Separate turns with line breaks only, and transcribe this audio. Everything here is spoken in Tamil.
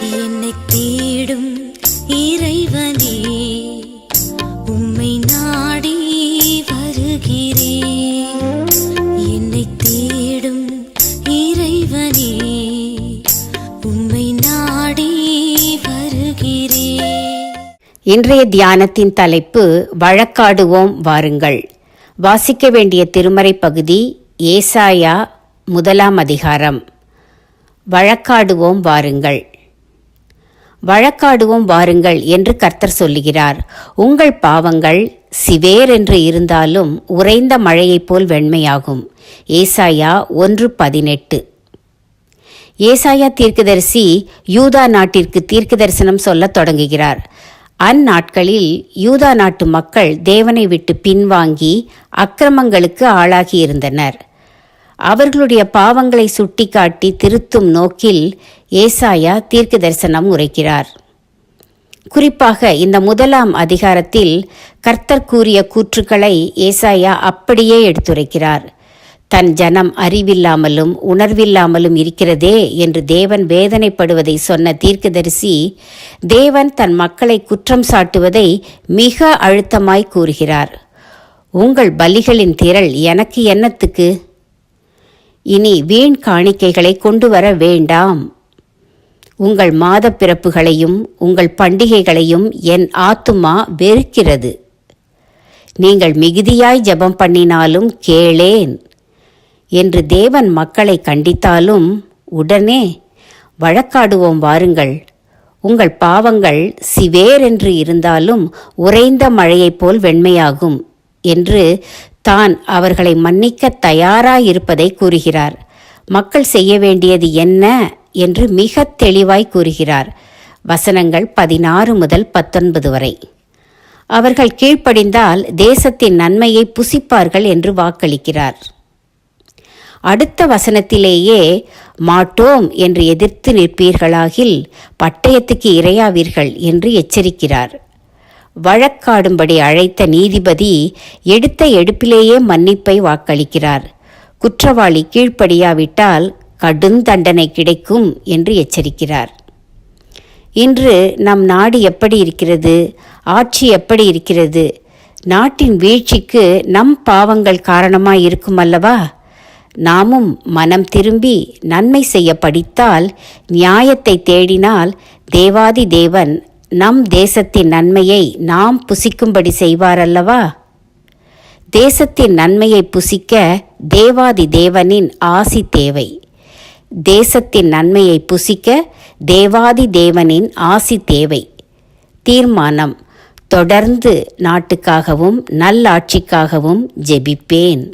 என்னை தேடும் இறைவனே, உம்மை நாடி வருகிறேன். என்னை தேடும் இறைவனே, உம்மை நாடி வருகிறேன்.
இன்றைய தியானத்தின் தலைப்பு வழக்காடுவோம் வாருங்கள். வாசிக்க வேண்டிய திருமறை பகுதி ஏசாயா 1 அதிகாரம். வழக்காடுவோம் வாருங்கள். வழக்காடுவோம் வாருங்கள் என்று கர்த்தர் சொல்லுகிறார். உங்கள் பாவங்கள் சிவேரென்று இருந்தாலும் உறைந்த மழையைப் போல் வெண்மையாகும். ஏசாயா 1:18. ஏசாயா தீர்க்கதரிசி யூதா நாட்டிற்கு தீர்க்க தரிசனம் சொல்லத் தொடங்குகிறார். அந்நாட்களில் யூதா நாட்டு மக்கள் தேவனை விட்டு பின்வாங்கி அக்கிரமங்களுக்கு ஆளாகியிருந்தனர். அவர்களுடைய பாவங்களை சுட்டிக்காட்டி திருத்தும் நோக்கில் ஏசாயா தீர்க்க தரிசனம் உரைக்கிறார். குறிப்பாக இந்த 1 அதிகாரத்தில் கர்த்தர் கூறிய கூற்றுக்களை ஏசாயா அப்படியே எடுத்துரைக்கிறார். தன் ஜனம் அறிவில்லாமலும் உணர்வில்லாமலும் இருக்கிறதே என்று தேவன் வேதனைப்படுவதை சொன்ன தீர்க்கதரிசி தேவன் தன் மக்களை குற்றம் சாட்டுவதை மிக அழுத்தமாய் கூறுகிறார். உங்கள் பலிகளின் திரள் எனக்கு என்னத்துக்கு? இனி வீண் காணிக்கைகளை கொண்டு வர வேண்டாம். உங்கள் மாத பிறப்புகளையும் உங்கள் பண்டிகைகளையும் என் ஆத்துமா வெறுக்கிறது. நீங்கள் மிகுதியாய் ஜெபம் பண்ணினாலும் கேளேன் என்று தேவன் மக்களை கண்டித்தாலும் உடனே வழக்காடுவோம் வாருங்கள். உங்கள் பாவங்கள் சிவேரென்று இருந்தாலும் உறைந்த மழையைப் போல் வெண்மையாகும் என்று தான் அவர்களை மன்னிக்க தயாராயிருப்பதை கூறுகிறார். மக்கள் செய்ய வேண்டியது என்ன என்று மிக தெளிவாய் கூறுகிறார். வசனங்கள் 16 முதல் 19 வரை. அவர்கள் கீழ்ப்படிந்தால் தேசத்தின் நன்மையை புசிப்பார்கள் என்று வாக்களிக்கிறார். அடுத்த வசனத்திலேயே மாட்டோம் என்று எதிர்த்து நிற்பீர்களாகில் பட்டயத்துக்கு இரையாவீர்கள் என்று எச்சரிக்கிறார். வழக்காடும்படி அழைத்த நீதிபதி எடுத்த எடுப்பிலேயே மன்னிப்பை வாக்களிக்கிறார். குற்றவாளி கீழ்ப்படியாவிட்டால் கடும் தண்டனை கிடைக்கும் என்று எச்சரிக்கிறார். இன்று நம் நாடு எப்படி இருக்கிறது? ஆட்சி எப்படி இருக்கிறது? நாட்டின் வீழ்ச்சிக்கு நம் பாவங்கள் காரணமாய் இருக்கும் அல்லவா? நாமும் மனம் திரும்பி நன்மை செய்ய படித்தால், நியாயத்தை தேடினால் தேவாதி தேவன் நம் தேசத்தின் நன்மையை நாம் புசிக்கும்படி செய்வாரல்லவா? தேசத்தின் நன்மையை புசிக்க தேவாதி தேவனின் ஆசி தேவை. தேசத்தின் நன்மையை புசிக்க தேவாதி தேவனின் ஆசி தேவை. தீர்மானம்: தொடர்ந்து நாட்டுக்காகவும் நல்லாட்சிக்காகவும் ஜெபிப்பேன்.